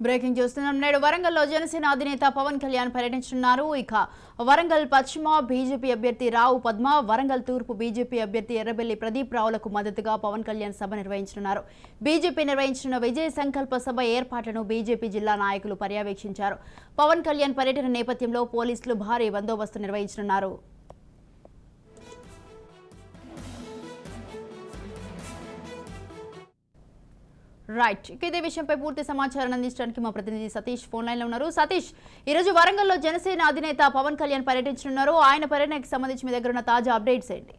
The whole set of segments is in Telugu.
బ్రేకింగ్ చూస్తున్నాం. నేడు వరంగల్లో జనసేన అధినేత పవన్ కళ్యాణ్ పర్యటించనున్నారు. ఇక వరంగల్ పశ్చిమ బీజేపీ అభ్యర్థి రావు పద్మ, వరంగల్ తూర్పు బీజేపీ అభ్యర్థి ఎర్రబెల్లి ప్రదీప్ రావులకు మద్దతుగా పవన్ కళ్యాణ్ సభ నిర్వహించనున్నారు. బీజేపీ నిర్వహించిన విజయ సంకల్ప సభ ఏర్పాట్లను బీజేపీ జిల్లా నాయకులు పర్యవేక్షించారు. పవన్ కళ్యాణ్ పర్యటన నేపథ్యంలో పోలీసులు భారీ బందోబస్తు నిర్వహించనున్నారు. రైట్, ఇదే విషయంపై పూర్తి సమాచారం అందించడానికి మా ప్రతినిధి సతీష్ ఫోన్ లైన్ లో ఉన్నారు. సతీష్, ఈ రోజు వరంగల్లో జనసేన అధినేత పవన్ కళ్యాణ్ పర్యటించనున్నారు. ఆయన పర్యటనకు సంబంధించి మీ దగ్గర ఉన్న తాజా అప్డేట్స్ ఏంటి?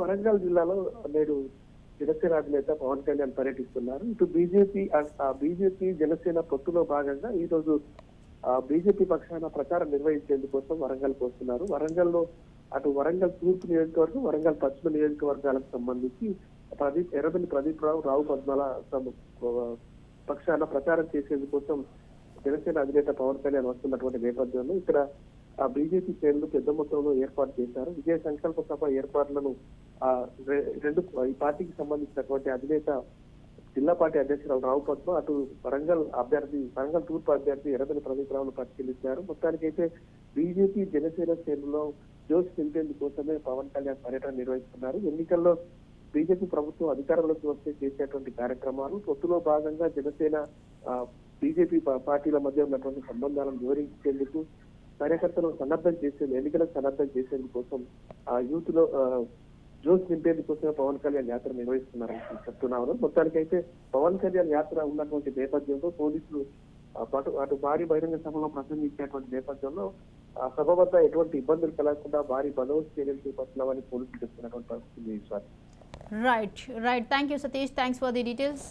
వరంగల్ జిల్లాలో నేడు జనసేన అధినేత పవన్ కళ్యాణ్ పర్యటిస్తున్నారు. ఇటు బీజేపీ జనసేన పొత్తులో భాగంగా ఈ రోజు బీజేపీ పక్షాన ప్రచారం నిర్వహించేందుకోసం వరంగల్ వస్తున్నారు. వరంగల్లో అటు వరంగల్ తూర్పు నియోజకవర్గం, వరంగల్ పశ్చిమ నియోజకవర్గాలకు సంబంధించి ఎర్రబెల్లి ప్రదీప్ రావు పద్మల పక్షాన ప్రచారం చేసేందుకోసం జనసేన అధినేత పవన్ కళ్యాణ్ వస్తున్నటువంటి నేపథ్యంలో ఇక్కడ బీజేపీ శ్రేణులు పెద్ద మొత్తంలో ఏర్పాటు చేశారు. విజయ సంకల్ప సభ ఏర్పాట్లను ఈ పార్టీకి సంబంధించినటువంటి అధినేత జిల్లా పార్టీ అధ్యక్షురాలు రావు పద్మ, అటు వరంగల్ తూర్పు అభ్యర్థి ఎర్రబెల్లి ప్రదీప్ రావును పరిశీలించారు. మొత్తానికైతే బీజేపీ జనసేన శ్రేణుల్లో జోష్ నింపేందుకోసమే పవన్ కళ్యాణ్ పర్యటన నిర్వహిస్తున్నారు. ఎన్నికల్లో బీజేపీ ప్రభుత్వం అధికారంలోకి వస్తే చేసేటువంటి కార్యక్రమాలు, పొత్తులో భాగంగా జనసేన బీజేపీ పార్టీల మధ్య ఉన్నటువంటి సంబంధాలను వివరించేందుకు కార్యకర్తలను ఎన్నికలకు సన్నద్ధం చేసేందుకోసం యూత్ లో జోష్ నింపేందుకోసమే పవన్ కళ్యాణ్ యాత్ర నిర్వహిస్తున్నారని చెప్తున్నారు. మొత్తానికైతే పవన్ కళ్యాణ్ యాత్ర ఉన్నటువంటి నేపథ్యంలో పోలీసులు అటు భారీ బహిరంగ సభలో ప్రసంగించేటువంటి నేపథ్యంలో సభ వద్ద ఎటువంటి ఇబ్బందులు కలగకుండా భారీ బందోబస్తు చర్యలు చేపడుతున్నామని పోలీసులు చెప్తున్నటువంటి పరిస్థితి. Right. Thank you Satish. Thanks for the details.